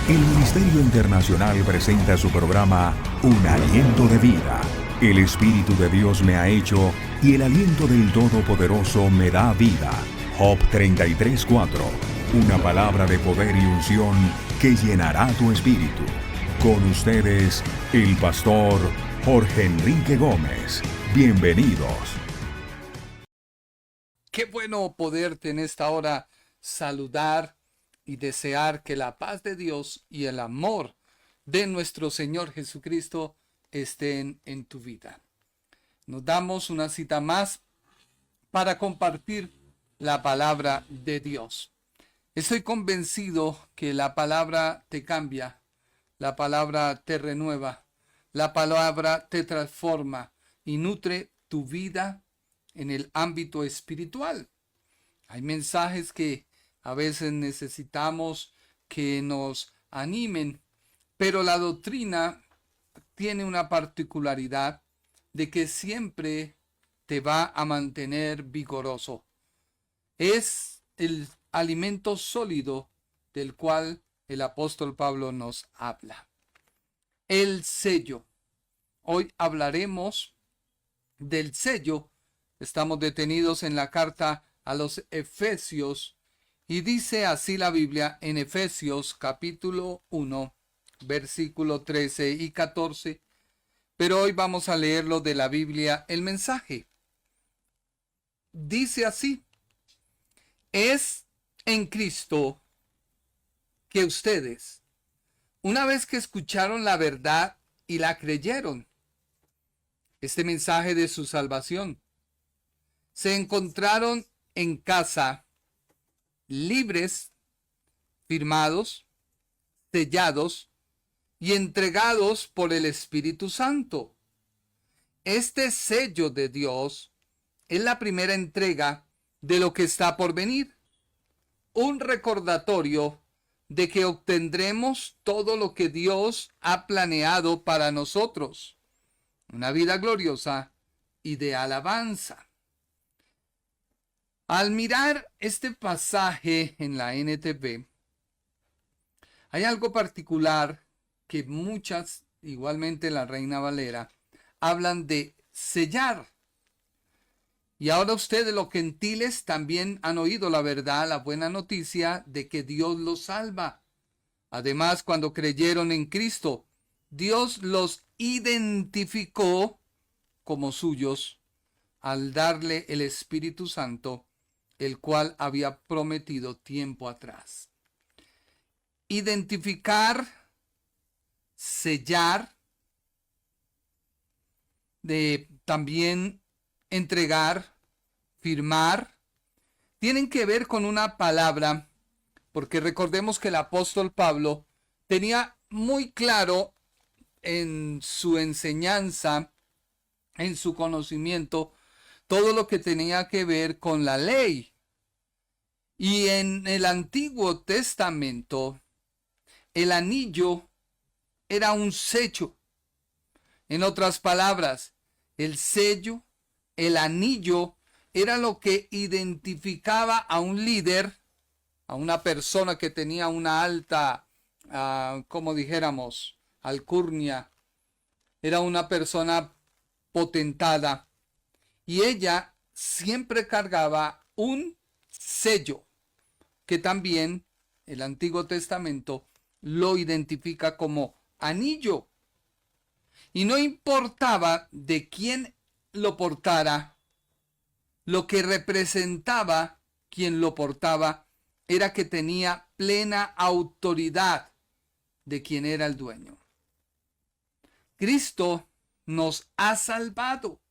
El Ministerio Internacional presenta su programa Un Aliento de Vida. El Espíritu de Dios me ha hecho y el aliento del Todopoderoso me da vida. Job 33:4. Una palabra de poder y unción que llenará tu espíritu. Con ustedes, el pastor Jorge Enrique Gómez. Bienvenidos. Qué bueno poderte en esta hora saludar y desear que la paz de Dios y el amor de nuestro Señor Jesucristo estén en tu vida. Nos damos una cita más para compartir la palabra de Dios. Estoy convencido que la palabra te cambia, la palabra te renueva, la palabra te transforma y nutre tu vida en el ámbito espiritual. Hay mensajes que a veces necesitamos que nos animen, pero la doctrina tiene una particularidad de que siempre te va a mantener vigoroso. Es el alimento sólido del cual el apóstol Pablo nos habla. El sello. Hoy hablaremos del sello. Estamos detenidos en la carta a los Efesios y dice así la Biblia en Efesios capítulo 1, versículo 13 y 14. Pero hoy vamos a leerlo de la Biblia, el mensaje. Dice así: es en Cristo que ustedes, una vez que escucharon la verdad y la creyeron, este mensaje de su salvación, se encontraron en casa, libres, firmados, sellados y entregados por el Espíritu Santo. Este sello de Dios es la primera entrega de lo que está por venir, un recordatorio de que obtendremos todo lo que Dios ha planeado para nosotros, una vida gloriosa y de alabanza. Al mirar este pasaje en la NTV, hay algo particular que muchas, igualmente la Reina Valera, hablan de sellar. Y ahora ustedes, los gentiles, también han oído la verdad, la buena noticia de que Dios los salva. Además, cuando creyeron en Cristo, Dios los identificó como suyos al darle el Espíritu Santo, el cual había prometido tiempo atrás. Identificar, sellar, también entregar, firmar, tienen que ver con una palabra, porque recordemos que el apóstol Pablo tenía muy claro en su enseñanza, en su conocimiento, todo lo que tenía que ver con la ley. Y en el Antiguo Testamento, el anillo era un sello. En otras palabras, el sello, el anillo, era lo que identificaba a un líder, a una persona que tenía una alta, como dijéramos, alcurnia. Era una persona potentada. Y ella siempre cargaba un sello, que también el Antiguo Testamento lo identifica como anillo. Y no importaba de quién lo portara, lo que representaba quien lo portaba era que tenía plena autoridad de quien era el dueño. Cristo nos ha salvado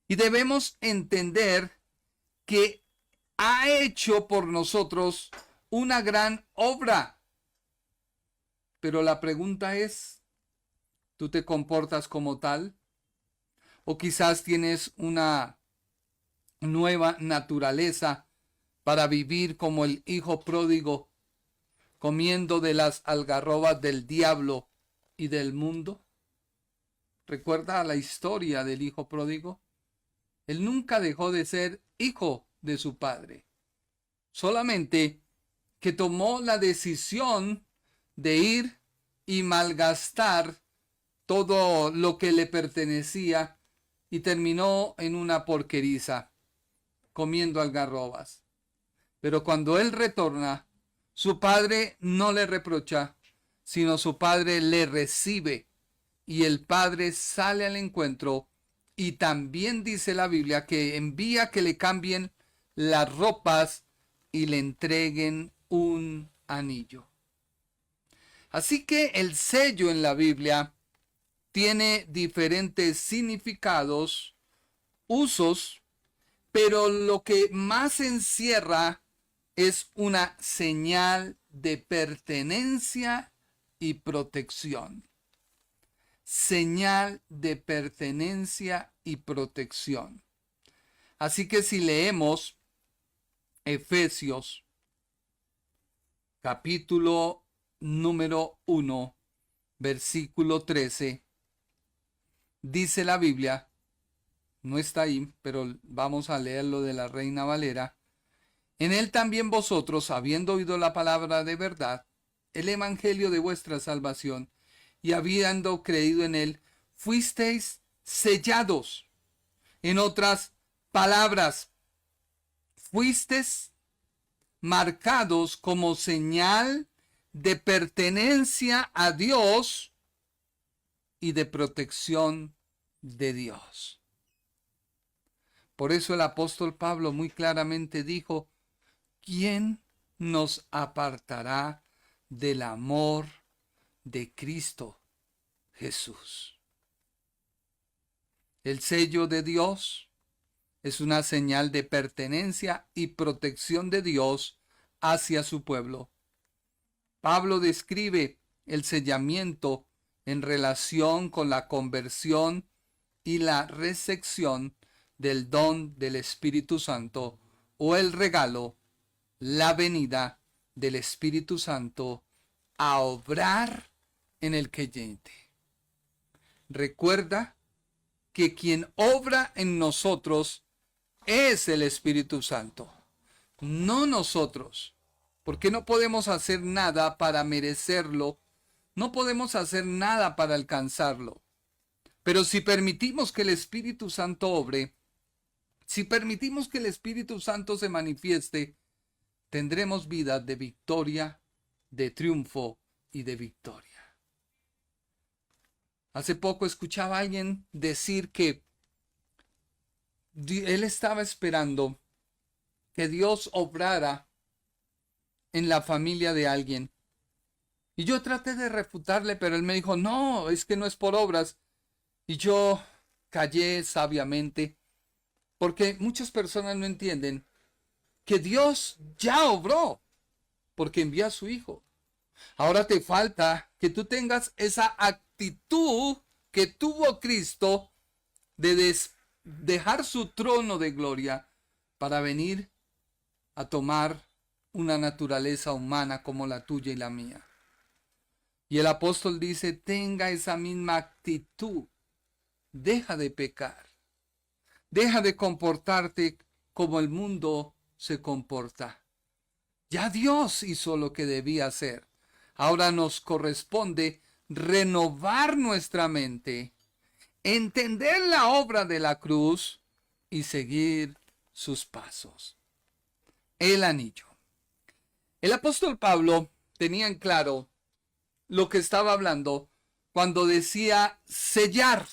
y debemos entender que ha hecho por nosotros una gran obra. Pero la pregunta es, ¿tú te comportas como tal? ¿O quizás tienes una nueva naturaleza para vivir como el hijo pródigo, comiendo de las algarrobas del diablo y del mundo? ¿Recuerda la historia del hijo pródigo? Él nunca dejó de ser hijo de su padre, solamente que tomó la decisión de ir y malgastar todo lo que le pertenecía y terminó en una porqueriza, comiendo algarrobas. Pero cuando él retorna, su padre no le reprocha, sino su padre le recibe y el padre sale al encuentro y también dice la Biblia que envía que le cambien las ropas y le entreguen un anillo. Así que el sello en la Biblia tiene diferentes significados, usos, pero lo que más encierra es una señal de pertenencia y protección. Señal de pertenencia y protección. Así que si leemos Efesios capítulo número 1, versículo 13, dice la Biblia, no está ahí, pero vamos a leerlo de la Reina Valera. En él también vosotros, habiendo oído la palabra de verdad, el evangelio de vuestra salvación, y habiendo creído en él, fuisteis sellados. En otras palabras, fuisteis marcados como señal de pertenencia a Dios y de protección de Dios. Por eso el apóstol Pablo muy claramente dijo, ¿quién nos apartará del amor de Cristo Jesús? El sello de Dios es una señal de pertenencia y protección de Dios hacia su pueblo. Pablo describe el sellamiento en relación con la conversión y la recepción del don del Espíritu Santo o el regalo, la venida del Espíritu Santo a obrar en el creyente. Recuerda que quien obra en nosotros es el Espíritu Santo, no nosotros, porque no podemos hacer nada para merecerlo, no podemos hacer nada para alcanzarlo. Pero si permitimos que el Espíritu Santo obre, si permitimos que el Espíritu Santo se manifieste, tendremos vida de victoria, de triunfo y de victoria. Hace poco escuchaba a alguien decir que él estaba esperando que Dios obrara en la familia de alguien. Y yo traté de refutarle, pero él me dijo, no, es que no es por obras. Y yo callé sabiamente, porque muchas personas no entienden que Dios ya obró, porque envió a su Hijo. Ahora te falta que tú tengas esa actitud que tuvo Cristo de dejar su trono de gloria para venir a tomar una naturaleza humana como la tuya y la mía. Y el apóstol dice, tenga esa misma actitud. Deja de pecar. Deja de comportarte como el mundo se comporta. Ya Dios hizo lo que debía hacer. Ahora nos corresponde renovar nuestra mente, entender la obra de la cruz y seguir sus pasos. El anillo. El apóstol Pablo tenía en claro lo que estaba hablando cuando decía sellar.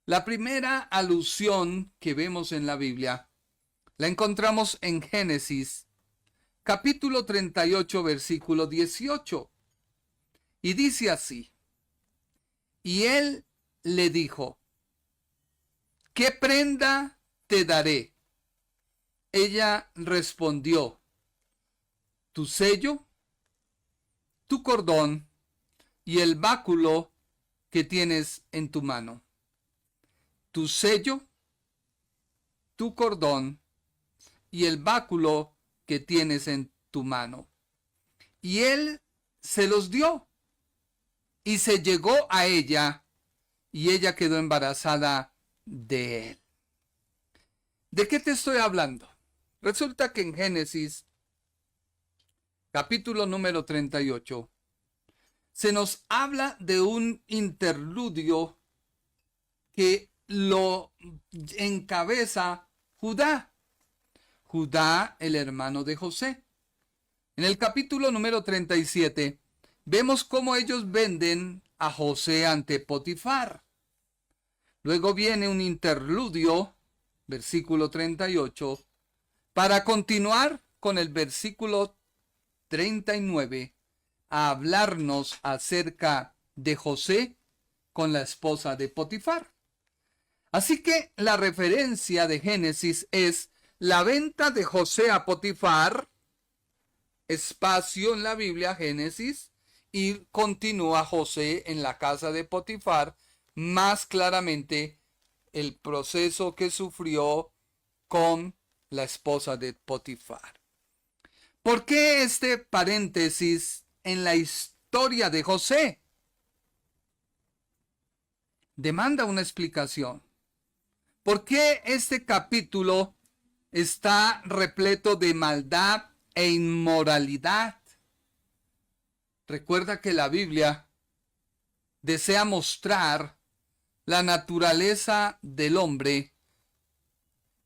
La primera alusión que vemos en la Biblia la encontramos en Génesis, capítulo 38, versículo 18. Y dice así, y él le dijo, ¿qué prenda te daré? Ella respondió, tu sello, tu cordón y el báculo que tienes en tu mano. Tu sello, tu cordón y el báculo que tienes en tu mano. Y él se los dio y se llegó a ella y ella quedó embarazada de él. ¿De qué te estoy hablando? Resulta que en Génesis, capítulo número 38, se nos habla de un interludio que lo encabeza Judá. Judá, el hermano de José. En el capítulo número 37, vemos cómo ellos venden a José ante Potifar. Luego viene un interludio, versículo 38, para continuar con el versículo 39, a hablarnos acerca de José con la esposa de Potifar. Así que la referencia de Génesis es la venta de José a Potifar, espacio en la Biblia, Génesis, y continúa José en la casa de Potifar, más claramente el proceso que sufrió con la esposa de Potifar. ¿Por qué este paréntesis en la historia de José? Demanda una explicación. ¿Por qué este capítulo está repleto de maldad e inmoralidad? Recuerda que la Biblia desea mostrar la naturaleza del hombre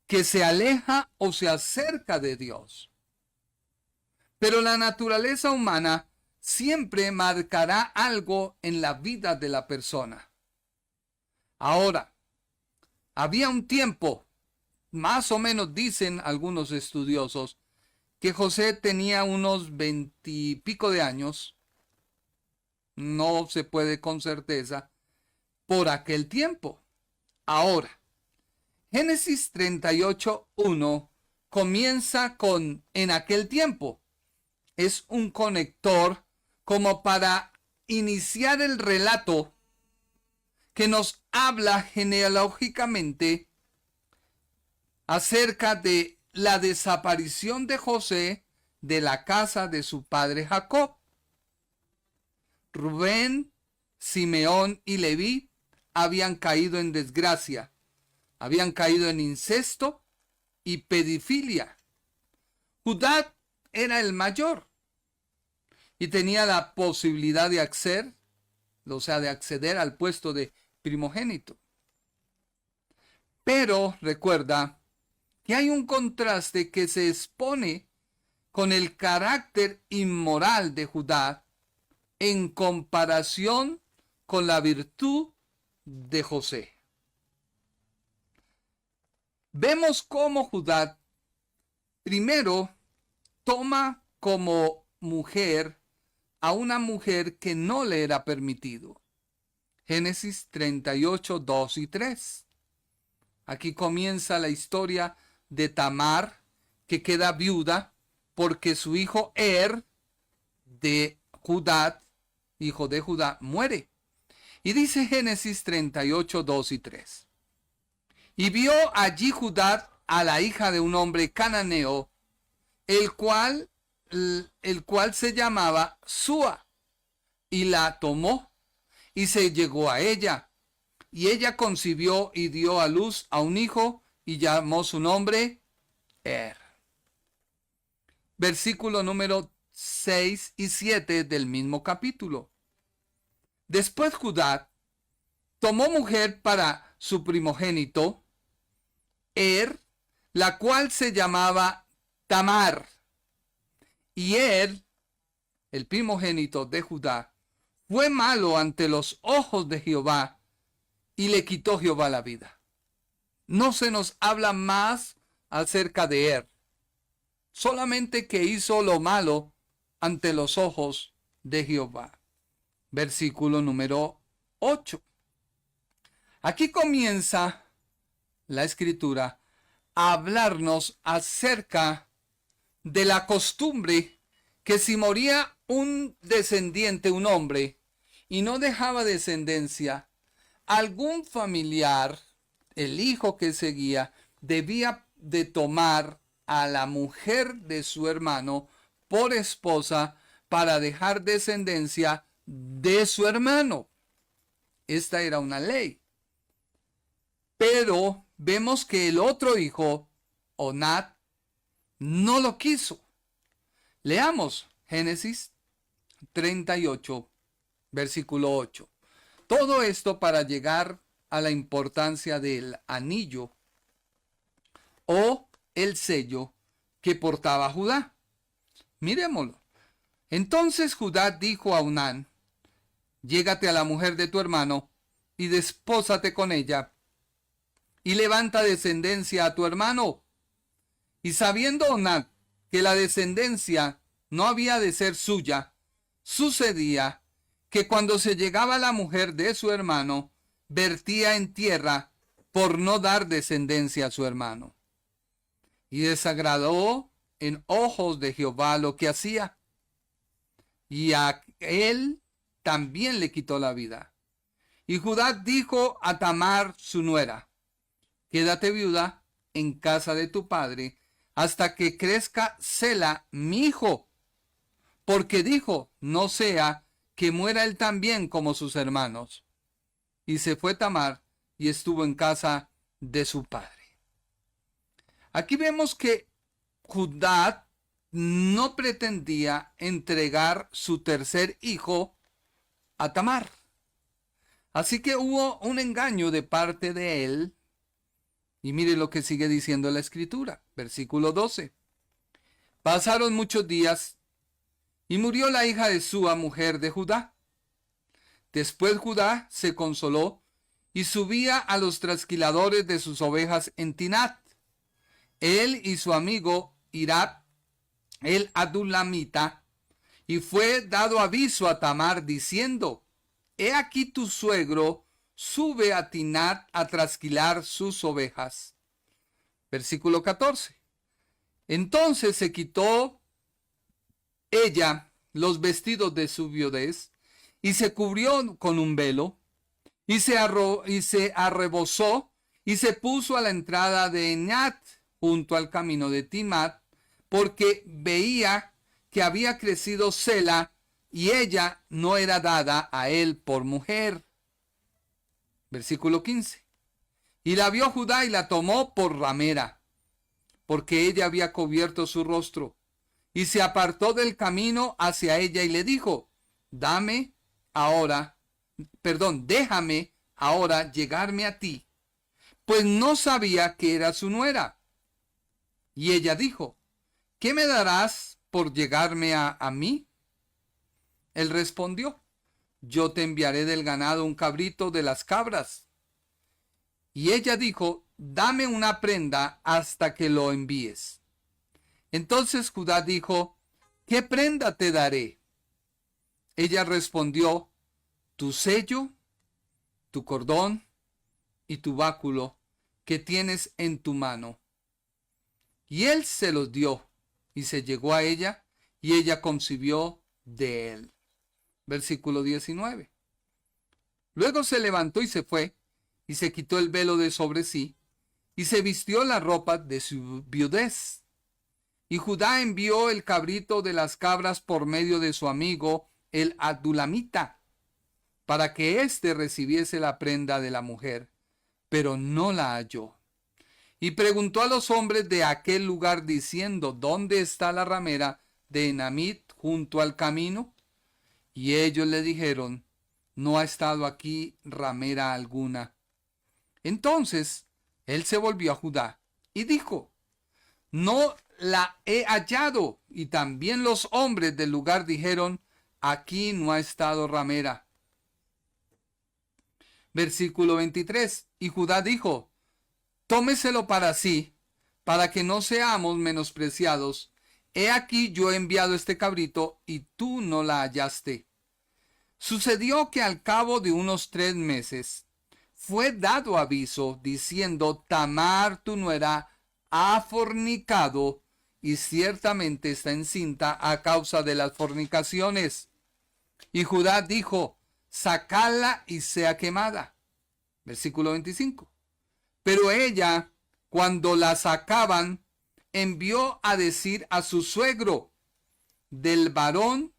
que se aleja o se acerca de Dios. Pero la naturaleza humana siempre marcará algo en la vida de la persona. Ahora, había un tiempo, más o menos dicen algunos estudiosos, que José tenía unos 20 y pico de años, no se puede con certeza, por aquel tiempo. Ahora, Génesis 38:1 comienza con en aquel tiempo. Es un conector como para iniciar el relato que nos habla genealógicamente acerca de la desaparición de José de la casa de su padre Jacob. Rubén, Simeón y Leví habían caído en desgracia, habían caído en incesto y pedofilia. Judá era el mayor y tenía la posibilidad de acceder al puesto de primogénito. Pero recuerda que hay un contraste que se expone con el carácter inmoral de Judá en comparación con la virtud de José. Vemos cómo Judá primero toma como mujer a una mujer que no le era permitido. Génesis 38, 2 y 3. Aquí comienza la historia de Tamar, que queda viuda porque su hijo de Judá, hijo de Judá, muere. Y dice Génesis 38, 2 y 3. Y vio allí Judá a la hija de un hombre cananeo, el cual se llamaba Súa, y la tomó y se llegó a ella. Y ella concibió y dio a luz a un hijo y llamó su nombre Versículo número 6 y 7 del mismo capítulo. Después Judá tomó mujer para su primogénito, la cual se llamaba Tamar. Y el primogénito de Judá, fue malo ante los ojos de Jehová, y le quitó Jehová la vida. No se nos habla más acerca de solamente que hizo lo malo ante los ojos de Jehová. Versículo número 8. Aquí comienza la escritura a hablarnos acerca de la costumbre que si moría un descendiente, un hombre, y no dejaba descendencia, algún familiar, el hijo que seguía, debía de tomar a la mujer de su hermano por esposa para dejar descendencia de su hermano. Esta era una ley. Pero vemos que el otro hijo, Onat, no lo quiso. Leamos Génesis 38, Versículo 8. Todo esto para llegar a la importancia del anillo o el sello que portaba Judá. Miremoslo. Entonces Judá dijo a Onán: llégate a la mujer de tu hermano y despósate con ella, y levanta descendencia a tu hermano. Y sabiendo Onán que la descendencia no había de ser suya, sucedía que cuando se llegaba a la mujer de su hermano, vertía en tierra por no dar descendencia a su hermano. Y desagradó en ojos de Jehová lo que hacía, y a él también le quitó la vida. Y Judá dijo a Tamar su nuera: quédate viuda en casa de tu padre hasta que crezca Sela mi hijo, porque dijo: no sea que muera él también como sus hermanos. Y se fue Tamar y estuvo en casa de su padre. Aquí vemos que Judá no pretendía entregar su tercer hijo a Tamar. Así que hubo un engaño de parte de él. Y mire lo que sigue diciendo la escritura, versículo 12. Pasaron muchos días y murió la hija de Súa, mujer de Judá. Después Judá se consoló y subía a los trasquiladores de sus ovejas en Tinat, él y su amigo Hirab, el adulamita, y fue dado aviso a Tamar diciendo: he aquí tu suegro sube a Tinat a trasquilar sus ovejas. Versículo 14. Entonces se quitó ella los vestidos de su viudez y se cubrió con un velo y se arrebozó y se puso a la entrada de Enat junto al camino de Timat, porque veía que había crecido Sela y ella no era dada a él por mujer. Versículo 15. Y la vio Judá y la tomó por ramera, porque ella había cubierto su rostro, y se apartó del camino hacia ella y le dijo: déjame ahora llegarme a ti, pues no sabía que era su nuera. Y ella dijo: ¿qué me darás por llegarme a mí? Él respondió: yo te enviaré del ganado un cabrito de las cabras. Y ella dijo: dame una prenda hasta que lo envíes. Entonces Judá dijo: ¿qué prenda te daré? Ella respondió: tu sello, tu cordón y tu báculo que tienes en tu mano. Y él se los dio, y se llegó a ella, y ella concibió de él. Versículo 19. Luego se levantó y se fue, y se quitó el velo de sobre sí, y se vistió la ropa de su viudez. Y Judá envió el cabrito de las cabras por medio de su amigo el adulamita, para que éste recibiese la prenda de la mujer, pero no la halló. Y preguntó a los hombres de aquel lugar diciendo: ¿dónde está la ramera de Enamit junto al camino? Y ellos le dijeron: no ha estado aquí ramera alguna. Entonces él se volvió a Judá y dijo: no la he hallado. Y también los hombres del lugar dijeron: aquí no ha estado ramera. Versículo 23. Y Judá dijo: tómeselo para sí, para que no seamos menospreciados. He aquí yo he enviado este cabrito y tú no la hallaste. Sucedió que al cabo de unos 3 meses fue dado aviso diciendo: Tamar tu nuera ha fornicado y ciertamente está encinta a causa de las fornicaciones. Y Judá dijo: sacadla y sea quemada. Versículo 25. Pero ella, cuando la sacaban, envió a decir a su suegro: del varón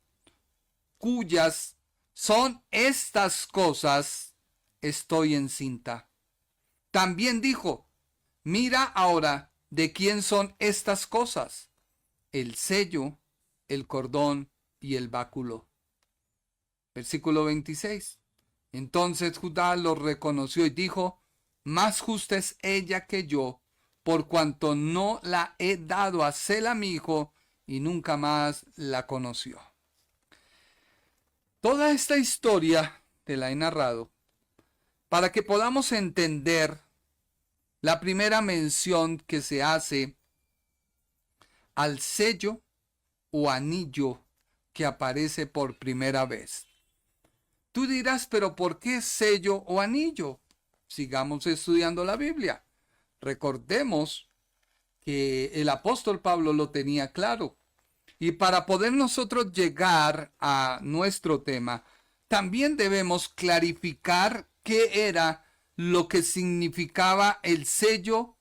cuyas son estas cosas, estoy encinta. También dijo: mira ahora de quién son estas cosas, el sello, el cordón y el báculo. Versículo 26. Entonces Judá lo reconoció y dijo: más justa es ella que yo, por cuanto no la he dado a Sela mi hijo, y nunca más la conoció. Toda esta historia te la he narrado para que podamos entender la primera mención que se hace al sello o anillo que aparece por primera vez. Tú dirás, pero ¿por qué sello o anillo? Sigamos estudiando la Biblia. Recordemos que el apóstol Pablo lo tenía claro. Y para poder nosotros llegar a nuestro tema, también debemos clarificar qué era lo que significaba el sello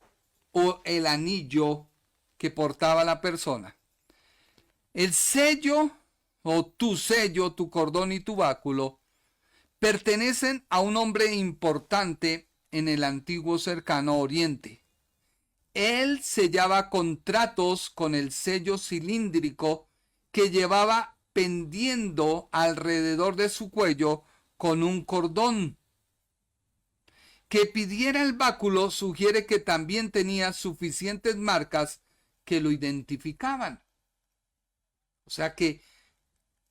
o el anillo que portaba la persona. El sello o tu sello, tu cordón y tu báculo pertenecen a un hombre importante en el antiguo cercano oriente. Él sellaba contratos con el sello cilíndrico que llevaba pendiendo alrededor de su cuello con un cordón. Que pidiera el báculo sugiere que también tenía suficientes marcas que lo identificaban. O sea que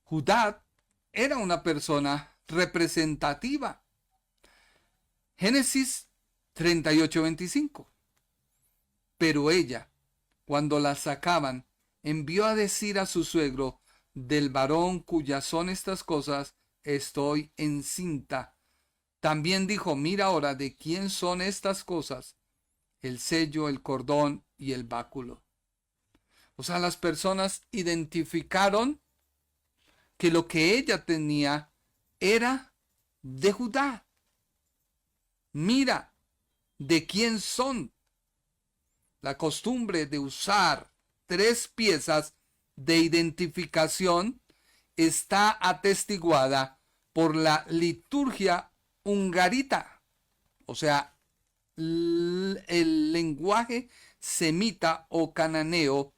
Judá era una persona representativa. Génesis 38:25. Pero ella, cuando la sacaban, envió a decir a su suegro: del varón cuyas son estas cosas, estoy encinta. También dijo: mira ahora de quién son estas cosas, el sello, el cordón y el báculo. O sea, las personas identificaron que lo que ella tenía era de Judá. Mira de quién son. La costumbre de usar 3 piezas de identificación está atestiguada por la liturgia hungarita, o sea, el lenguaje semita o cananeo,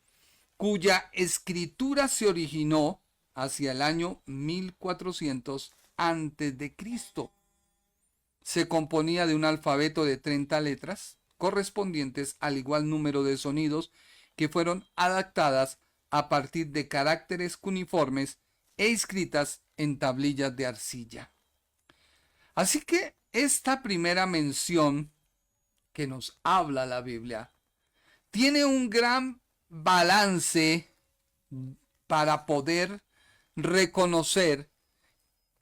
cuya escritura se originó hacia el año 1400 antes de Cristo. Se componía de un alfabeto de 30 letras correspondientes al igual número de sonidos que fueron adaptadas a partir de caracteres cuneiformes e inscritas en tablillas de arcilla. Así que esta primera mención que nos habla la Biblia tiene un gran balance para poder reconocer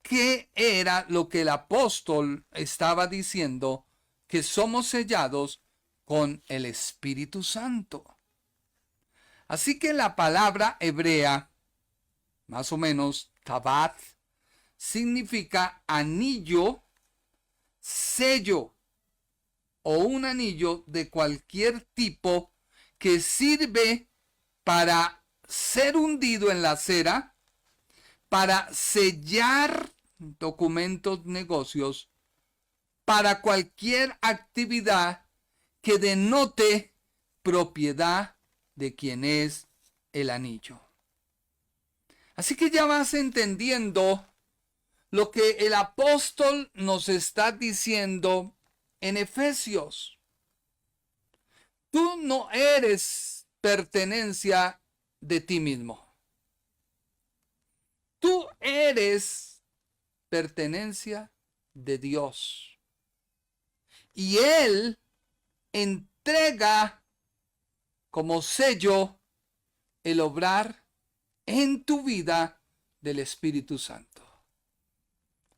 qué era lo que el apóstol estaba diciendo, que somos sellados con el Espíritu Santo. Así que la palabra hebrea, más o menos, tabat, significa anillo, sello o un anillo de cualquier tipo que sirve para ser hundido en la cera, para sellar documentos, negocios, para cualquier actividad que denote propiedad de quien es el anillo. Así que ya vas entendiendo lo que el apóstol nos está diciendo en Efesios. Tú no eres pertenencia de ti mismo. Tú eres pertenencia de Dios. Y Él entrega como sello el obrar en tu vida del Espíritu Santo.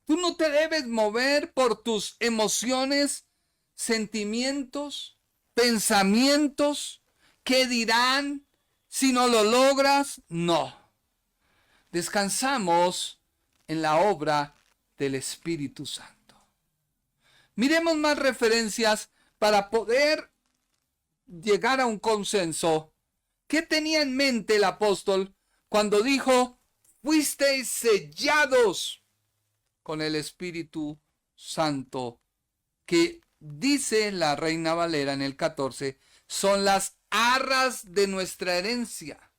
Tú no te debes mover por tus emociones, sentimientos, pensamientos. ¿Qué dirán si no lo logras? No. Descansamos en la obra del Espíritu Santo. Miremos más referencias para poder llegar a un consenso. ¿Qué tenía en mente el apóstol cuando dijo: fuisteis sellados con el Espíritu Santo? Que dice la Reina Valera en el 14, son las arras de nuestra herencia.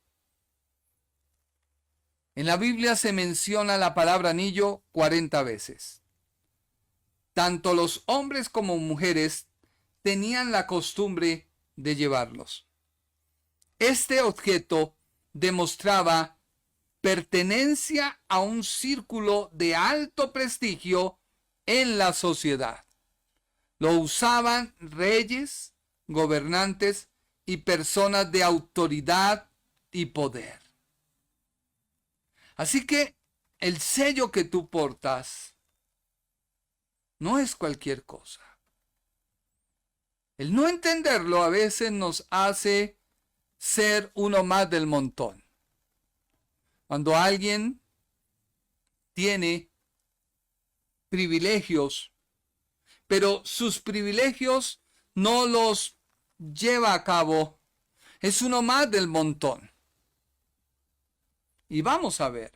En la Biblia se menciona la palabra anillo 40 veces. Tanto los hombres como mujeres tenían la costumbre de llevarlos. Este objeto demostraba pertenencia a un círculo de alto prestigio en la sociedad. Lo usaban reyes, gobernantes y personas de autoridad y poder. Así que el sello que tú portas no es cualquier cosa. El no entenderlo a veces nos hace ser uno más del montón. Cuando alguien tiene privilegios, pero sus privilegios no los lleva a cabo, es uno más del montón. Y vamos a ver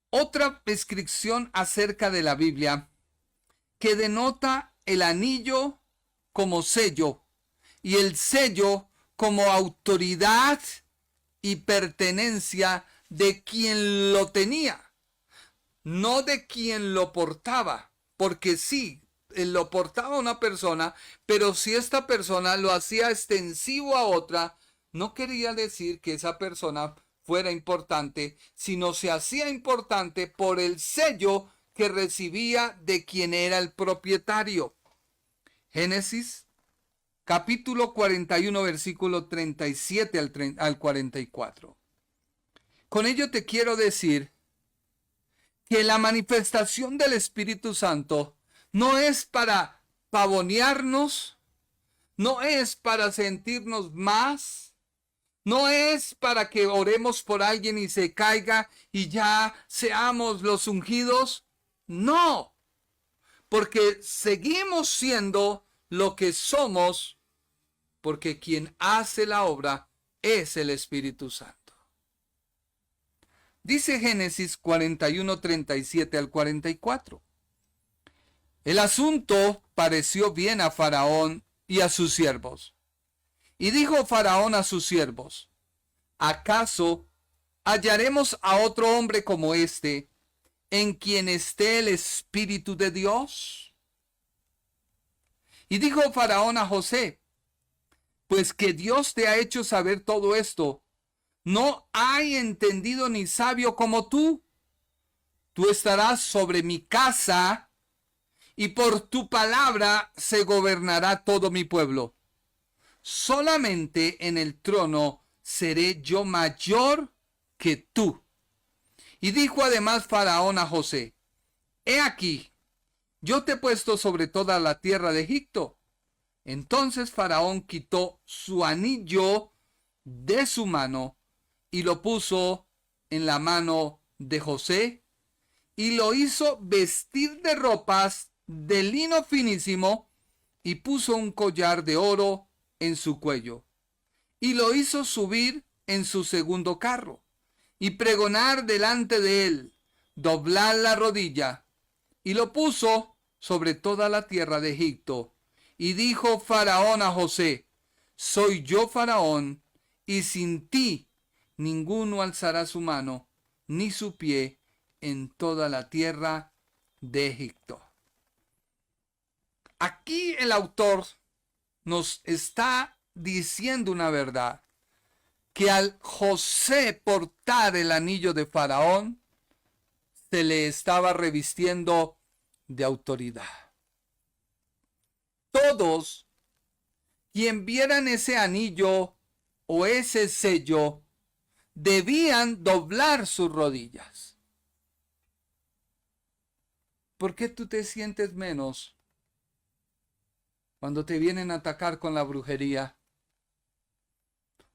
otra descripción acerca de la Biblia que denota el anillo como sello y el sello como autoridad y pertenencia de quien lo tenía, no de quien lo portaba, porque sí, lo portaba una persona, pero si esta persona lo hacía extensivo a otra, no quería decir que esa persona fuera importante, sino se hacía importante por el sello que recibía de quien era el propietario. Génesis capítulo 41, versículo 37 al 44. Con ello te quiero decir que la manifestación del Espíritu Santo no es para pavonearnos, no es para sentirnos más, no es para que oremos por alguien y se caiga y ya seamos los ungidos. No, porque seguimos siendo lo que somos, porque quien hace la obra es el Espíritu Santo. Dice Génesis 41, 37 al 44. El asunto pareció bien a Faraón y a sus siervos. Y dijo Faraón a sus siervos: ¿acaso hallaremos a otro hombre como este, en quien esté el Espíritu de Dios? Y dijo Faraón a José: pues que Dios te ha hecho saber todo esto, no hay entendido ni sabio como tú. Tú estarás sobre mi casa, y por tu palabra se gobernará todo mi pueblo. Solamente en el trono seré yo mayor que tú. Y dijo además Faraón a José: he aquí, yo te he puesto sobre toda la tierra de Egipto. Entonces Faraón quitó su anillo de su mano y lo puso en la mano de José y lo hizo vestir de ropas de lino finísimo y puso un collar de oro en su cuello y lo hizo subir en su segundo carro y pregonar delante de él, doblar la rodilla, y lo puso sobre toda la tierra de Egipto. Y dijo Faraón a José: soy yo Faraón, y sin ti ninguno alzará su mano ni su pie en toda la tierra de Egipto. Aquí el autor nos está diciendo una verdad, que al José portar el anillo de Faraón, se le estaba revistiendo de autoridad. Todos quien vieran ese anillo o ese sello debían doblar sus rodillas. ¿Por qué tú te sientes menos cuando te vienen a atacar con la brujería?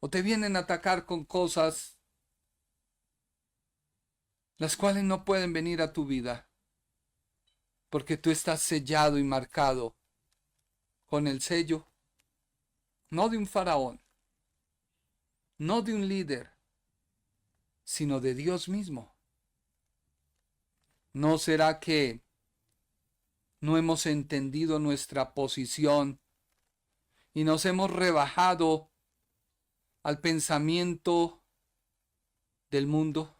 O te vienen a atacar con cosas las cuales no pueden venir a tu vida, porque tú estás sellado y marcado con el sello, no de un faraón, no de un líder, sino de Dios mismo. ¿No será que no hemos entendido nuestra posición y nos hemos rebajado al pensamiento del mundo?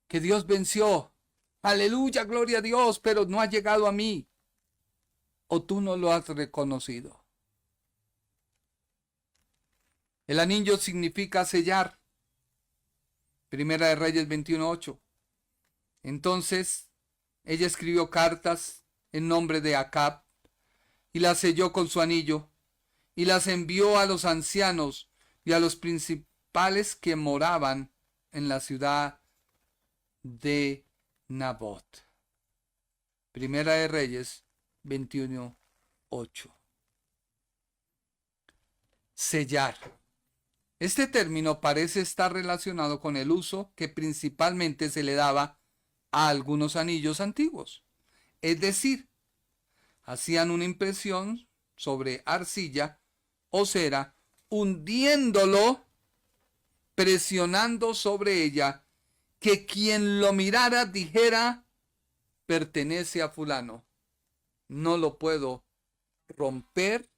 que Dios venció. Aleluya, gloria a Dios, pero no ha llegado a mí. O tú no lo has reconocido. El anillo significa sellar. Primera de Reyes 21:8. Entonces ella escribió cartas en nombre de Acab y las selló con su anillo y las envió a los ancianos y a los principales que moraban en la ciudad de Nabot. Primera de Reyes 21:8. Sellar. Este término parece estar relacionado con el uso que principalmente se le daba a algunos anillos antiguos. Es decir, hacían una impresión sobre arcilla o cera, hundiéndolo, presionando sobre ella, que quien lo mirara dijera, pertenece a fulano. No lo puedo romper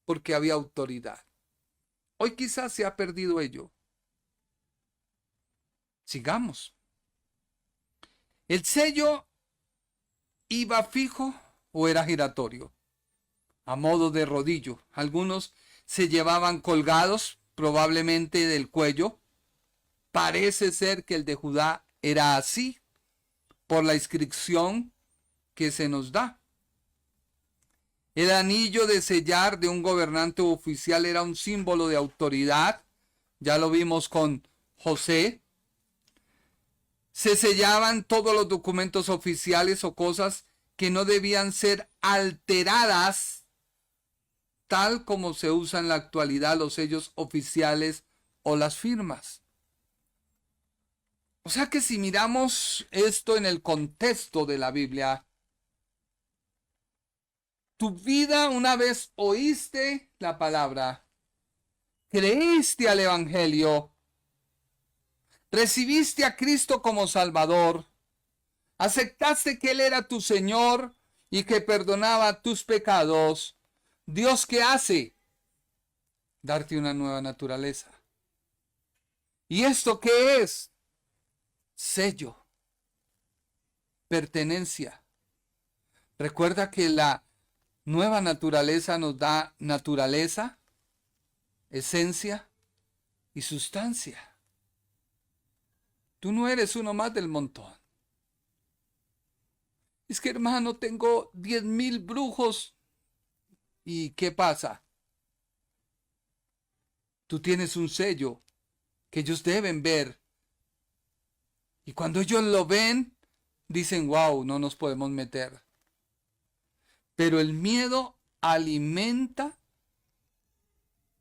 porque había autoridad. Hoy quizás se ha perdido ello. Sigamos. ¿El sello iba fijo o era giratorio? A modo de rodillo. Algunos se llevaban colgados, probablemente del cuello. Parece ser que el de Judá era así, por la inscripción que se nos da. El anillo de sellar de un gobernante oficial era un símbolo de autoridad. Ya lo vimos con José. Se sellaban todos los documentos oficiales o cosas que no debían ser alteradas, tal como se usa en la actualidad los sellos oficiales o las firmas. O sea que si miramos esto en el contexto de la Biblia, tu vida, una vez oíste la palabra, creíste al Evangelio, recibiste a Cristo como Salvador, aceptaste que Él era tu Señor y que perdonaba tus pecados, ¿Dios qué hace? Darte una nueva naturaleza. ¿Y esto qué es? Sello, pertenencia. Recuerda que la nueva naturaleza nos da naturaleza, esencia y sustancia. Tú no eres uno más del montón. Es que, hermano, tengo 10,000 brujos. ¿Y qué pasa? Tú tienes un sello que ellos deben ver. Y cuando ellos lo ven, dicen, wow, no nos podemos meter. Pero el miedo alimenta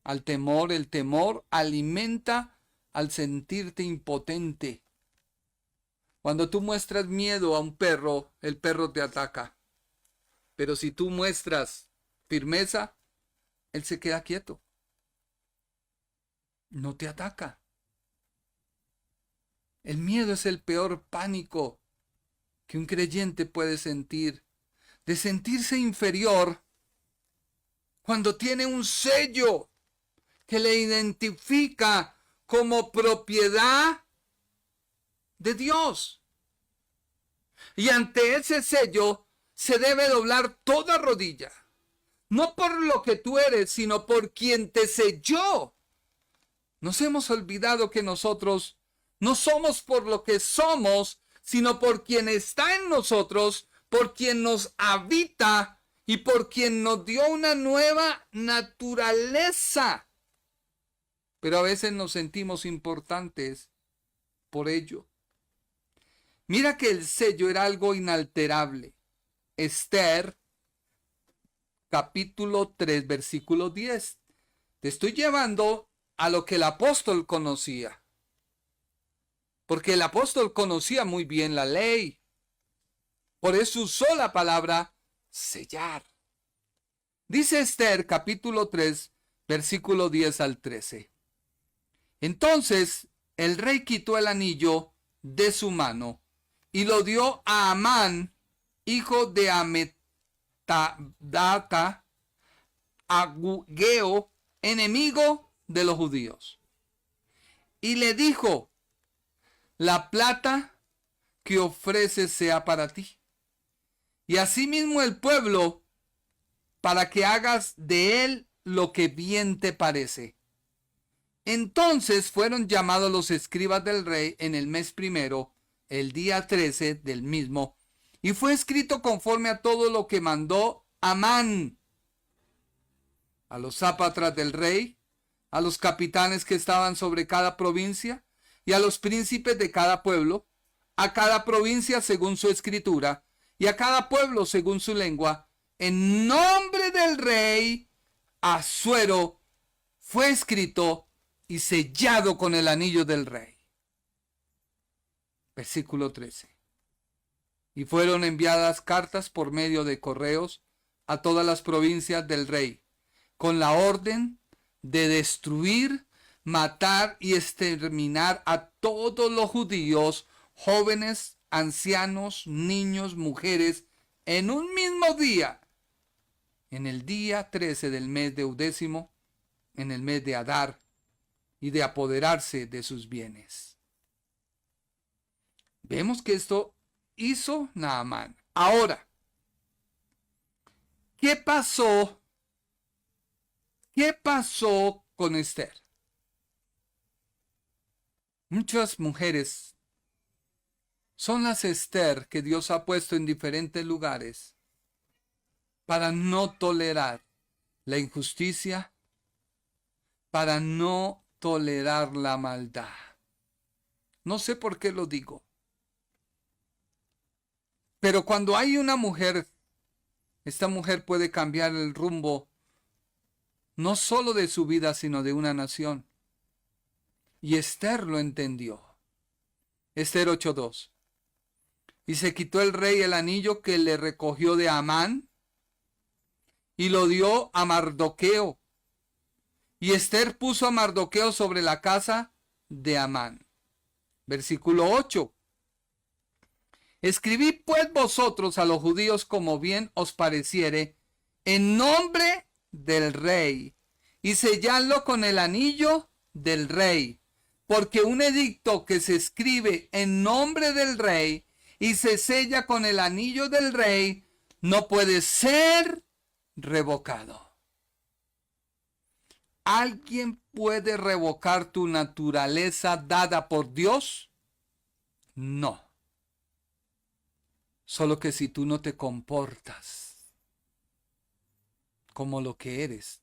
al temor, el temor alimenta al sentirte impotente. Cuando tú muestras miedo a un perro, el perro te ataca. Pero si tú muestras firmeza, él se queda quieto. No te ataca. El miedo es el peor pánico que un creyente puede sentir, de sentirse inferior cuando tiene un sello que le identifica como propiedad de Dios. Y ante ese sello se debe doblar toda rodilla, no por lo que tú eres, sino por quien te selló. Nos hemos olvidado que nosotros no somos por lo que somos, sino por quien está en nosotros, por quien nos habita y por quien nos dio una nueva naturaleza. Pero a veces nos sentimos importantes por ello. Mira que el sello era algo inalterable. Esther, capítulo 3, versículo 10. Te estoy llevando a lo que el apóstol conocía. Porque el apóstol conocía muy bien la ley. Por eso usó la palabra sellar. Dice Esther, capítulo 3, versículo 10 al 13. Entonces el rey quitó el anillo de su mano y lo dio a Amán, hijo de Ametadata, Agugeo, enemigo de los judíos. Y le dijo, la plata que ofreces sea para ti, y asimismo el pueblo, para que hagas de él lo que bien te parece. Entonces fueron llamados los escribas del rey en el mes primero, el día 13 del mismo, y fue escrito conforme a todo lo que mandó Amán a los sápatras del rey, a los capitanes que estaban sobre cada provincia, y a los príncipes de cada pueblo, a cada provincia según su escritura, y a cada pueblo según su lengua, en nombre del rey Asuero fue escrito y sellado con el anillo del rey. Versículo 13. Y fueron enviadas cartas por medio de correos a todas las provincias del rey, con la orden de destruir, matar y exterminar a todos los judíos, jóvenes, ancianos, niños, mujeres, en un mismo día, en el día 13 del mes de Udécimo, en el mes de Adar, y de apoderarse de sus bienes. Vemos que esto hizo Naamán. Ahora, ¿qué pasó? ¿Qué pasó con Esther? Muchas mujeres son las Esther que Dios ha puesto en diferentes lugares para no tolerar la injusticia, para no tolerar la maldad. No sé por qué lo digo. Pero cuando hay una mujer, esta mujer puede cambiar el rumbo no solo de su vida, sino de una nación. Y Esther lo entendió. Esther 8:2. Y se quitó el rey el anillo que le recogió de Amán y lo dio a Mardoqueo. Y Esther puso a Mardoqueo sobre la casa de Amán. Versículo 8. Escribid pues vosotros a los judíos como bien os pareciere, en nombre del rey, y selladlo con el anillo del rey, porque un edicto que se escribe en nombre del rey y se sella con el anillo del rey no puede ser revocado. ¿Alguien puede revocar tu naturaleza dada por Dios? No. Solo que si tú no te comportas como lo que eres,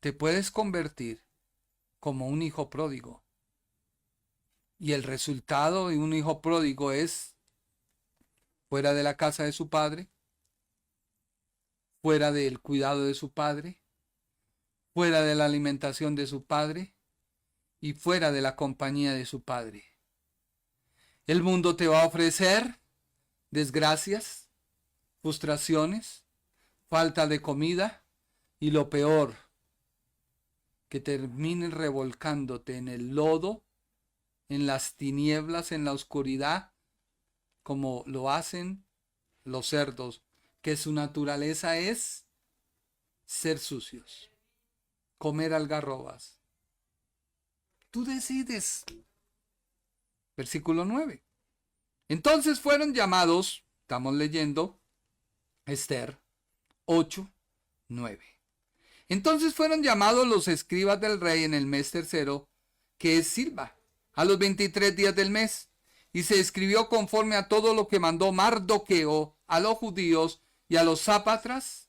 te puedes convertir como un hijo pródigo. Y el resultado de un hijo pródigo es fuera de la casa de su padre, fuera del cuidado de su padre, fuera de la alimentación de su padre y fuera de la compañía de su padre. El mundo te va a ofrecer desgracias, frustraciones, falta de comida y lo peor, que termines revolcándote en el lodo, en las tinieblas, en la oscuridad, como lo hacen los cerdos, que su naturaleza es ser sucios, comer algarrobas. Tú decides. Versículo 9. Entonces fueron llamados, estamos leyendo Esther 8:9. Entonces fueron llamados los escribas del rey en el mes tercero, que es Silva, a los 23 días del mes, y se escribió conforme a todo lo que mandó Mardoqueo a los judíos y a los sápatras,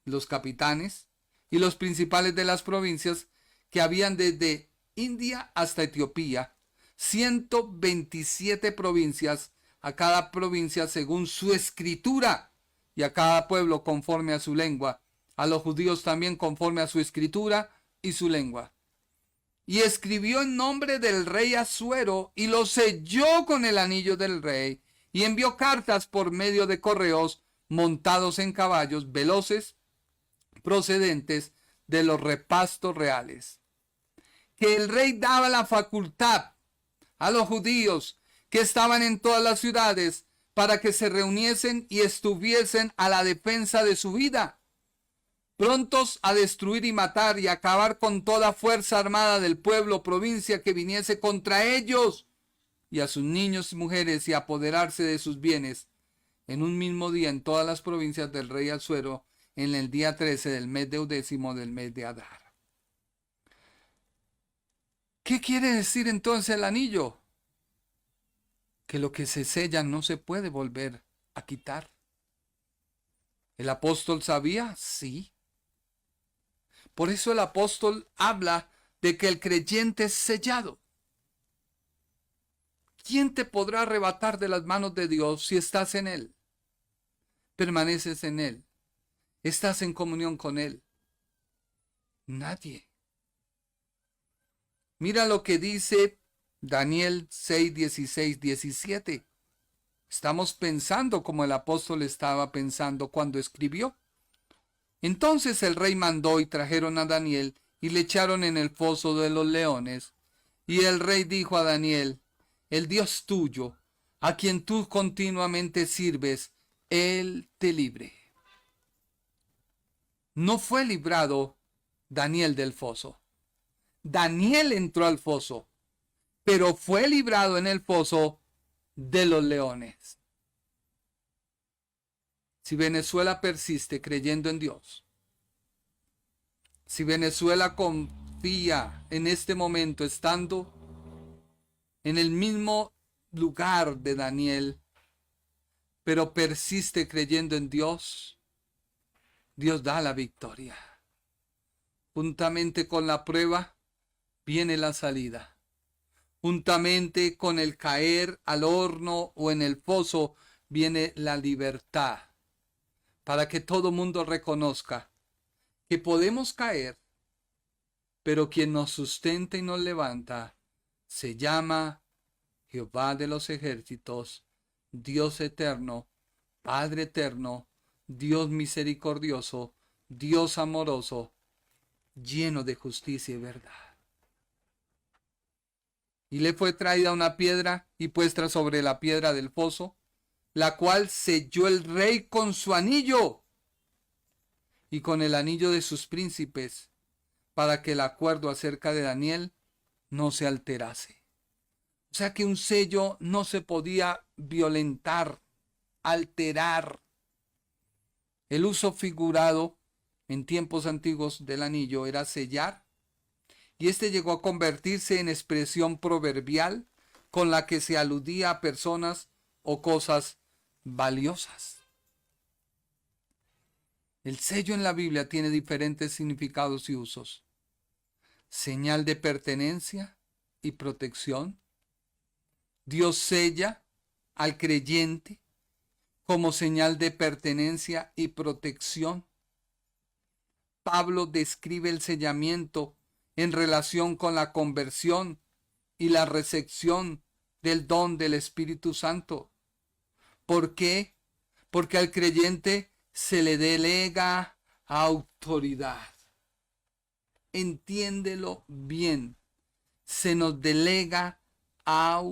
los capitanes y los principales de las provincias que habían desde India hasta Etiopía, 127 provincias, a cada provincia según su escritura, y a cada pueblo conforme a su lengua, a los judíos también conforme a su escritura y su lengua. Y escribió en nombre del rey Asuero, y lo selló con el anillo del rey, y envió cartas por medio de correos montados en caballos veloces, procedentes de los repastos reales, que el rey daba la facultad a los judíos que estaban en todas las ciudades para que se reuniesen y estuviesen a la defensa de su vida, prontos a destruir y matar y acabar con toda fuerza armada del pueblo o provincia que viniese contra ellos. y a sus niños y mujeres y apoderarse de sus bienes en un mismo día en todas las provincias del rey Asuero, en el día 13 del mes deudécimo del mes de Adar. ¿Qué quiere decir entonces el anillo? Que lo que se sella no se puede volver a quitar. ¿El apóstol sabía? Sí. Por eso el apóstol habla de que el creyente es sellado. ¿Quién te podrá arrebatar de las manos de Dios si estás en Él? Permaneces en Él. Estás en comunión con Él. Nadie. Mira lo que dice Daniel 6, 16, 17. Estamos pensando como el apóstol estaba pensando cuando escribió. Entonces el rey mandó y trajeron a Daniel y le echaron en el foso de los leones. Y el rey dijo a Daniel: el Dios tuyo, a quien tú continuamente sirves, Él te libre. No fue librado Daniel del foso. Daniel entró al foso, pero fue librado en el foso de los leones. Si Venezuela persiste creyendo en Dios, si Venezuela confía en este momento estando en el mismo lugar de Daniel, pero persiste creyendo en Dios, Dios da la victoria. Juntamente con la prueba viene la salida. Juntamente con el caer al horno o en el foso viene la libertad, para que todo mundo reconozca que podemos caer, pero quien nos sustenta y nos levanta se llama Jehová de los ejércitos, Dios eterno, Padre eterno, Dios misericordioso, Dios amoroso, lleno de justicia y verdad. Y le fue traída una piedra y puesta sobre la piedra del foso, la cual selló el rey con su anillo y con el anillo de sus príncipes, para que el acuerdo acerca de Daniel no se alterase. O sea que un sello no se podía violentar, alterar. El uso figurado en tiempos antiguos del anillo era sellar, y este llegó a convertirse en expresión proverbial con la que se aludía a personas o cosas valiosas. El sello en la Biblia tiene diferentes significados y usos. Señal de pertenencia y protección. Dios sella al creyente como señal de pertenencia y protección. Pablo describe el sellamiento en relación con la conversión y la recepción del don del Espíritu Santo. ¿Por qué? Porque al creyente se le delega autoridad. Entiéndelo bien. Se nos delega autoridad.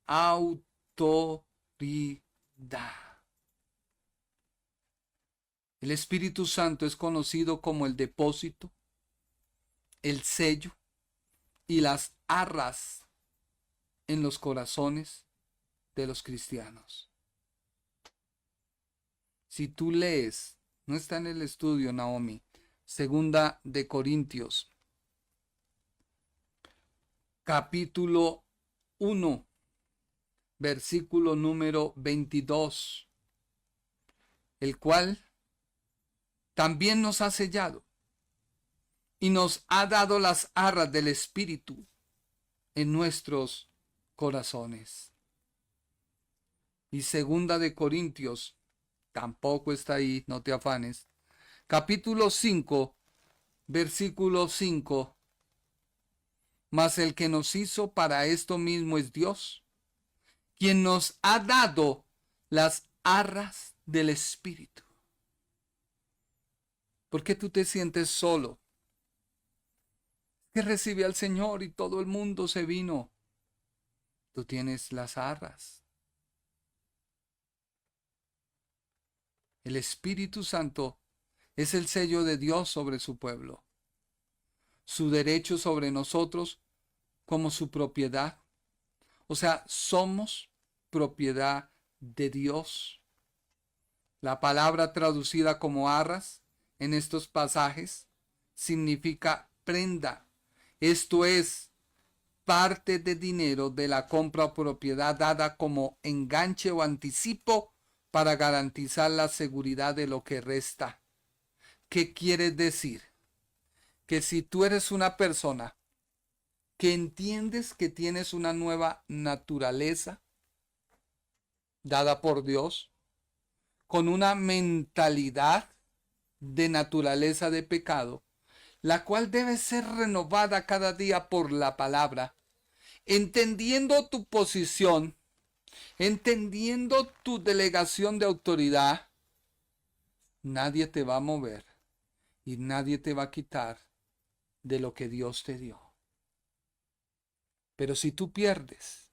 Autoridad. El Espíritu Santo es conocido como el depósito, el sello y las arras en los corazones de los cristianos. Si tú lees, no está en el estudio, Naomi, 2 de Corintios, capítulo 1, versículo número 22, el cual también nos ha sellado y nos ha dado las arras del Espíritu en nuestros corazones. Y 2 de Corintios, tampoco está ahí, no te afanes, capítulo 5, versículo 5, mas el que nos hizo para esto mismo es Dios, quien nos ha dado las arras del Espíritu. ¿Por qué tú te sientes solo? Que recibe al Señor y todo el mundo se vino. Tú tienes las arras. El Espíritu Santo es el sello de Dios sobre su pueblo. Su derecho sobre nosotros como su propiedad. O sea, somos propiedad de Dios. La palabra traducida como arras en estos pasajes significa prenda. Esto es parte de dinero de la compra o propiedad dada como enganche o anticipo para garantizar la seguridad de lo que resta. ¿Qué quiere decir? Que si tú eres una persona que entiendes que tienes una nueva naturaleza dada por Dios, con una mentalidad de naturaleza de pecado, la cual debe ser renovada cada día por la palabra, entendiendo tu posición, entendiendo tu delegación de autoridad, nadie te va a mover y nadie te va a quitar de lo que Dios te dio. Pero si tú pierdes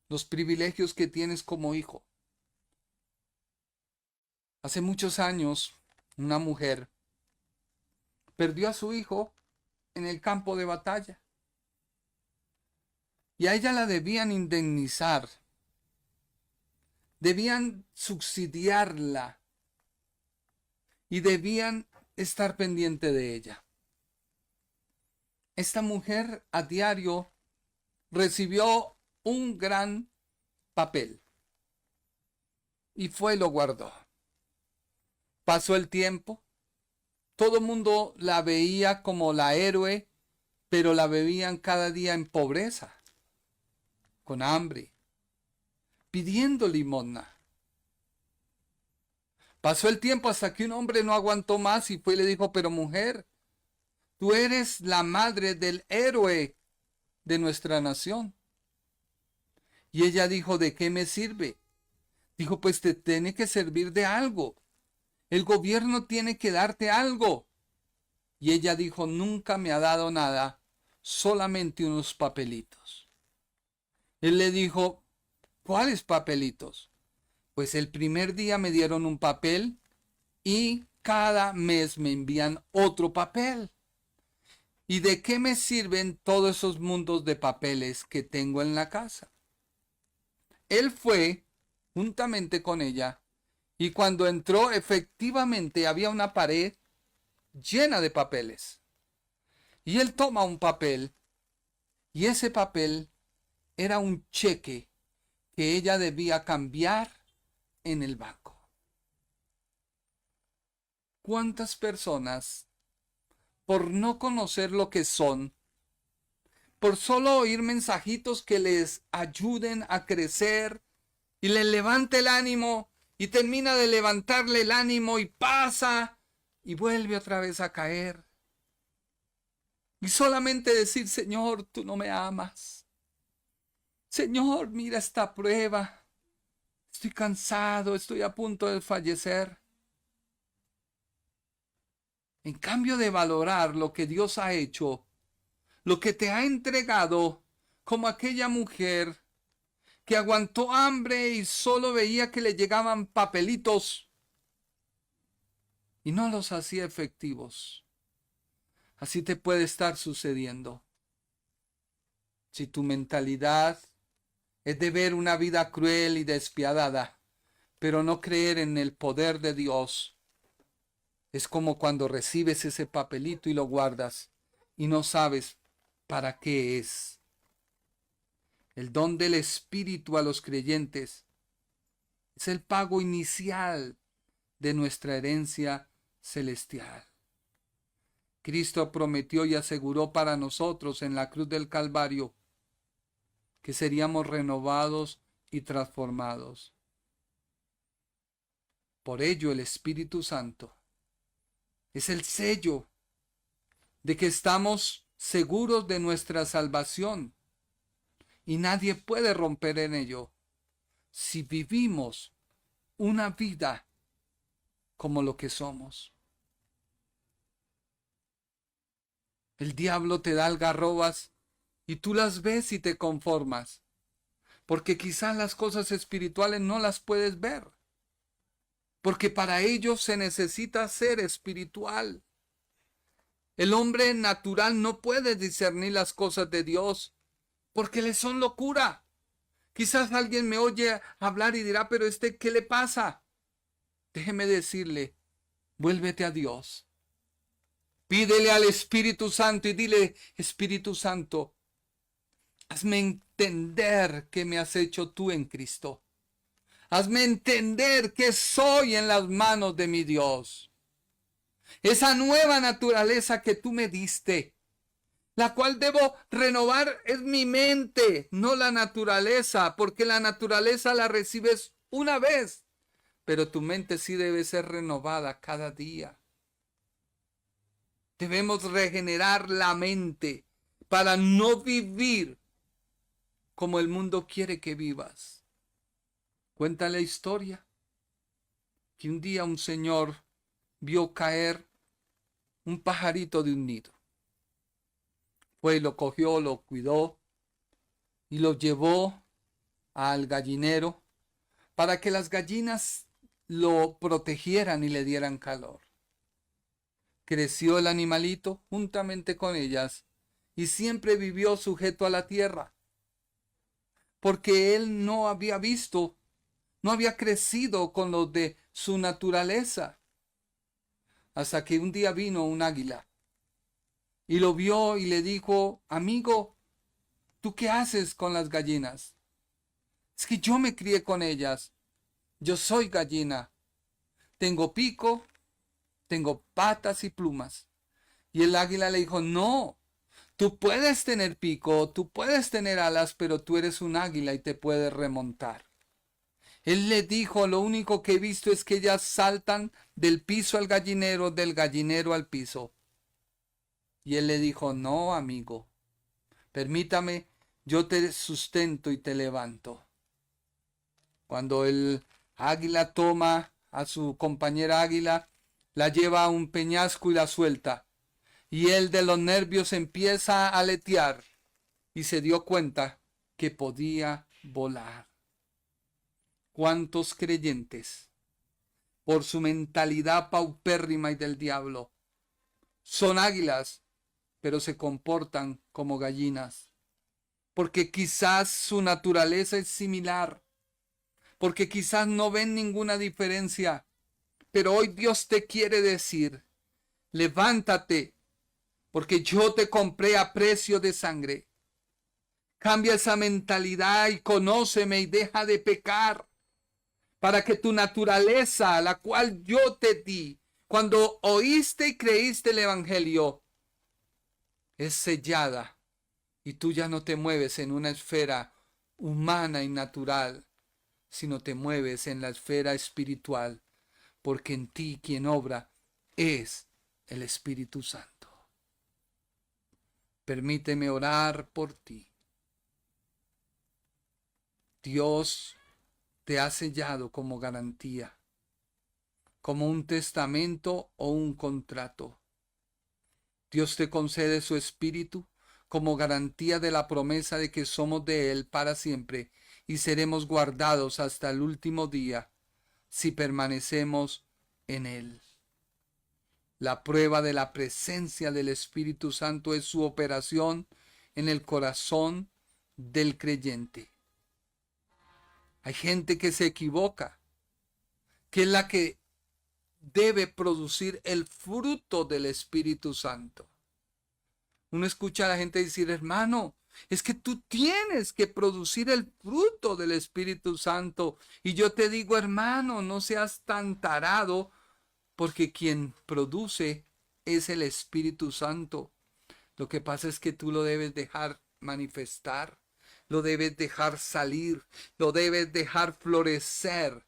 los privilegios que tienes como hijo, hace muchos años una mujer perdió a su hijo en el campo de batalla y a ella la debían indemnizar, debían subsidiarla y debían estar pendiente de ella. Esta mujer a diario recibió un gran papel y fue y lo guardó. Pasó el tiempo, todo el mundo la veía como la héroe, pero la veían cada día en pobreza, con hambre, pidiendo limosna. Pasó el tiempo hasta que un hombre no aguantó más y fue y le dijo: pero mujer, tú eres la madre del héroe de nuestra nación. Y ella dijo: ¿de qué me sirve? Dijo: pues te tiene que servir de algo. El gobierno tiene que darte algo. Y ella dijo: nunca me ha dado nada, solamente unos papelitos. Él le dijo: ¿cuáles papelitos? Pues el primer día me dieron un papel y cada mes me envían otro papel. ¿Y de qué me sirven todos esos mundos de papeles que tengo en la casa? Él fue juntamente con ella y cuando entró efectivamente había una pared llena de papeles. Y él toma un papel y ese papel era un cheque que ella debía cambiar en el banco. ¿Cuántas personas, por no conocer lo que son, por solo oír mensajitos que les ayuden a crecer y les levante el ánimo y termina de levantarle el ánimo y pasa y vuelve otra vez a caer? Y solamente decir: Señor, tú no me amas. Señor, mira esta prueba. Estoy cansado, estoy a punto de fallecer. En cambio de valorar lo que Dios ha hecho, lo que te ha entregado, como aquella mujer que aguantó hambre y solo veía que le llegaban papelitos y no los hacía efectivos. Así te puede estar sucediendo. Si tu mentalidad es de ver una vida cruel y despiadada, pero no creer en el poder de Dios, es como cuando recibes ese papelito y lo guardas y no sabes para qué es. El don del Espíritu a los creyentes es el pago inicial de nuestra herencia celestial. Cristo prometió y aseguró para nosotros en la cruz del Calvario que seríamos renovados y transformados. Por ello el Espíritu Santo es el sello de que estamos seguros de nuestra salvación y nadie puede romper en ello si vivimos una vida como lo que somos. El diablo te da algarrobas y tú las ves y te conformas, porque quizás las cosas espirituales no las puedes ver, porque para ello se necesita ser espiritual. El hombre natural no puede discernir las cosas de Dios porque le son locura. Quizás alguien me oye hablar y dirá, pero ¿qué le pasa? Déjeme decirle, vuélvete a Dios. Pídele al Espíritu Santo y dile, Espíritu Santo, hazme entender qué me has hecho tú en Cristo. Hazme entender que soy en las manos de mi Dios. Esa nueva naturaleza que tú me diste, la cual debo renovar, es mi mente, no la naturaleza, porque la naturaleza la recibes una vez, pero tu mente sí debe ser renovada cada día. Debemos regenerar la mente para no vivir como el mundo quiere que vivas. Cuenta la historia que un día un señor vio caer un pajarito de un nido. Fue y lo cogió, lo cuidó y lo llevó al gallinero para que las gallinas lo protegieran y le dieran calor. Creció el animalito juntamente con ellas y siempre vivió sujeto a la tierra, porque él no había visto, no había crecido con los de su naturaleza, hasta que un día vino un águila y lo vio y le dijo, amigo, ¿tú qué haces con las gallinas? Es que yo me crié con ellas, yo soy gallina, tengo pico, tengo patas y plumas. Y el águila le dijo, no, tú puedes tener pico, tú puedes tener alas, pero tú eres un águila y te puedes remontar. Él le dijo, lo único que he visto es que ellas saltan del piso al gallinero, del gallinero al piso. Y él le dijo, no, amigo, permítame, yo te sustento y te levanto. Cuando el águila toma a su compañera águila, la lleva a un peñasco y la suelta. Y él de los nervios empieza a aletear y se dio cuenta que podía volar. ¿Cuántos creyentes, por su mentalidad paupérrima y del diablo, son águilas, pero se comportan como gallinas? Porque quizás su naturaleza es similar, porque quizás no ven ninguna diferencia, pero hoy Dios te quiere decir, levántate, porque yo te compré a precio de sangre. Cambia esa mentalidad y conóceme y deja de pecar, para que tu naturaleza, la cual yo te di, cuando oíste y creíste el Evangelio, es sellada y tú ya no te mueves en una esfera humana y natural, sino te mueves en la esfera espiritual, porque en ti quien obra es el Espíritu Santo. Permíteme orar por ti. Dios te ha sellado como garantía, como un testamento o un contrato. Dios te concede su Espíritu como garantía de la promesa de que somos de Él para siempre y seremos guardados hasta el último día si permanecemos en Él. La prueba de la presencia del Espíritu Santo es su operación en el corazón del creyente. Hay gente que se equivoca, que es la que debe producir el fruto del Espíritu Santo. Uno escucha a la gente decir, hermano, es que tú tienes que producir el fruto del Espíritu Santo. Y yo te digo, hermano, no seas tan tarado, porque quien produce es el Espíritu Santo. Lo que pasa es que tú lo debes dejar manifestar, lo debes dejar salir, lo debes dejar florecer,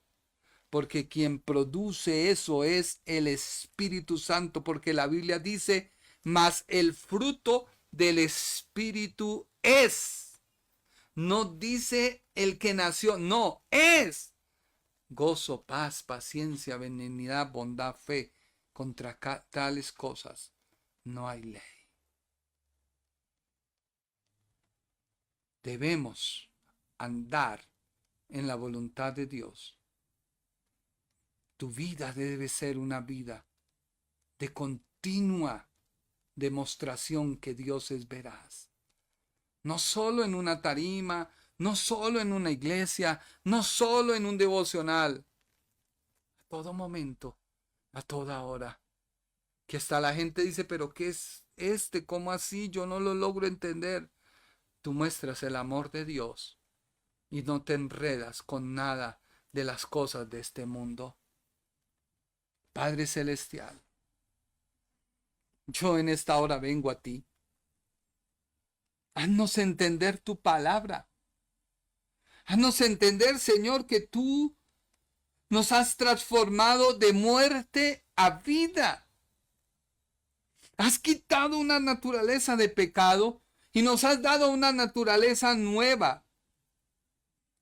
porque quien produce eso es el Espíritu Santo, porque la Biblia dice, mas el fruto del Espíritu es. No dice el que nació, no, es. Gozo, paz, paciencia, benignidad, bondad, fe. Contra tales cosas no hay ley. Debemos andar en la voluntad de Dios. Tu vida debe ser una vida de continua demostración que Dios es veraz. No solo en una tarima, no solo en una iglesia, no solo en un devocional. A todo momento, a toda hora. Que hasta la gente dice, pero ¿qué es este? ¿Cómo así? Yo no lo logro entender. Tú muestras el amor de Dios y no te enredas con nada de las cosas de este mundo. Padre Celestial, yo en esta hora vengo a ti. Haznos entender tu palabra. Haznos entender, Señor, que tú nos has transformado de muerte a vida. Has quitado una naturaleza de pecado y nos has dado una naturaleza nueva.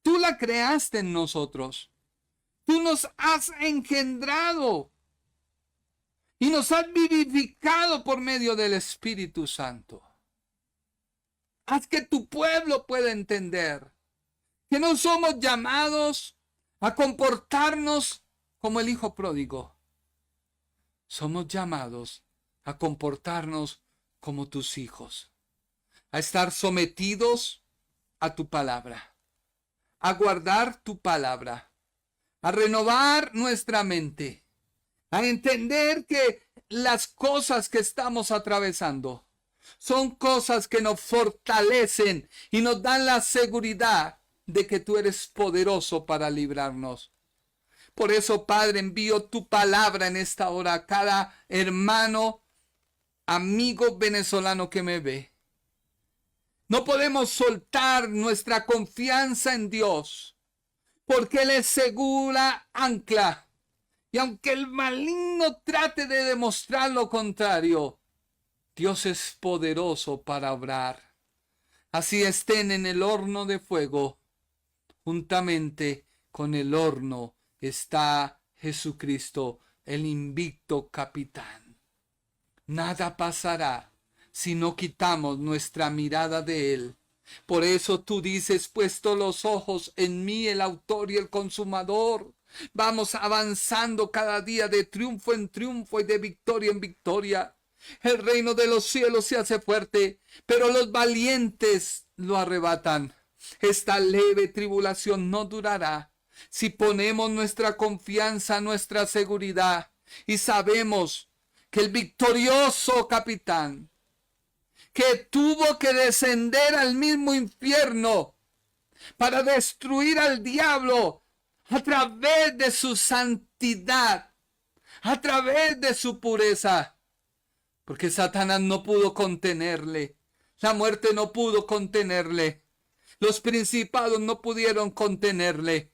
Tú la creaste en nosotros. Tú nos has engendrado y nos has vivificado por medio del Espíritu Santo. Haz que tu pueblo pueda entender que no somos llamados a comportarnos como el hijo pródigo. Somos llamados a comportarnos como tus hijos, a estar sometidos a tu palabra, a guardar tu palabra, a renovar nuestra mente, a entender que las cosas que estamos atravesando son cosas que nos fortalecen y nos dan la seguridad de que tú eres poderoso para librarnos. Por eso, Padre, envío tu palabra en esta hora a cada hermano, amigo venezolano que me ve. No podemos soltar nuestra confianza en Dios, porque Él es segura ancla. Y aunque el maligno trate de demostrar lo contrario, Dios es poderoso para obrar. Así estén en el horno de fuego, juntamente con el horno está Jesucristo, el invicto capitán. Nada pasará si no quitamos nuestra mirada de Él. Por eso tú dices, puesto los ojos en mí, el autor y el consumador. Vamos avanzando cada día de triunfo en triunfo y de victoria en victoria. El reino de los cielos se hace fuerte, pero los valientes lo arrebatan. Esta leve tribulación no durará. Si ponemos nuestra confianza, nuestra seguridad, y sabemos que el victorioso capitán, que tuvo que descender al mismo infierno para destruir al diablo a través de su santidad, a través de su pureza, porque Satanás no pudo contenerle, la muerte no pudo contenerle, los principados no pudieron contenerle,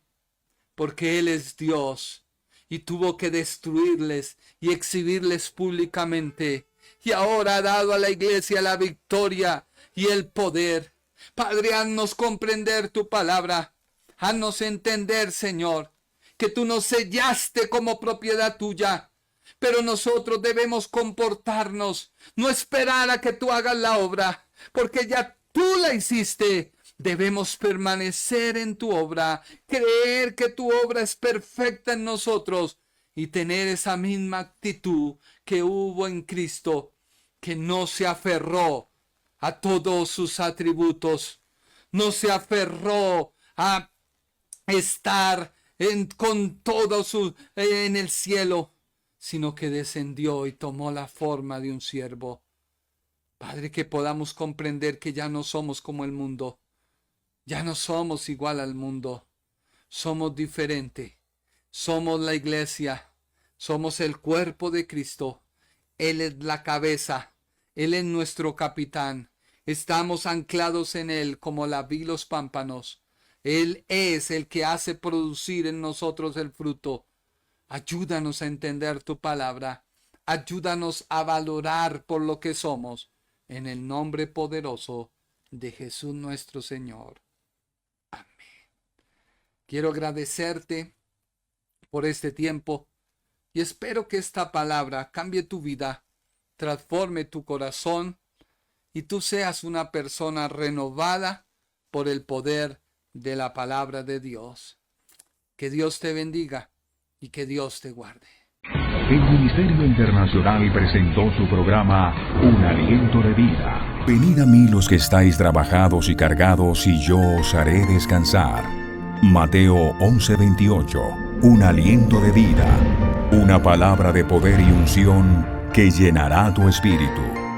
porque Él es Dios y tuvo que destruirles y exhibirles públicamente. Y ahora ha dado a la iglesia la victoria y el poder. Padre, haznos comprender tu palabra. Haznos entender, Señor, que tú nos sellaste como propiedad tuya. Pero nosotros debemos comportarnos, no esperar a que tú hagas la obra, porque ya tú la hiciste. Debemos permanecer en tu obra, creer que tu obra es perfecta en nosotros y tener esa misma actitud que hubo en Cristo, que no se aferró a todos sus atributos, no se aferró a estar con todo en el cielo, sino que descendió y tomó la forma de un siervo. Padre, que podamos comprender que ya no somos como el mundo. Ya no somos igual al mundo, somos diferentes, somos la iglesia, somos el cuerpo de Cristo, Él es la cabeza, Él es nuestro capitán, estamos anclados en Él como la vid y los pámpanos, Él es el que hace producir en nosotros el fruto. Ayúdanos a entender tu palabra, ayúdanos a valorar por lo que somos, en el nombre poderoso de Jesús nuestro Señor. Quiero agradecerte por este tiempo y espero que esta palabra cambie tu vida, transforme tu corazón y tú seas una persona renovada por el poder de la palabra de Dios. Que Dios te bendiga y que Dios te guarde. El Ministerio Internacional presentó su programa Un Aliento de Vida. Venid a mí los que estáis trabajados y cargados, y yo os haré descansar. Mateo 11:28. Un aliento de vida. Una palabra de poder y unción que llenará tu espíritu.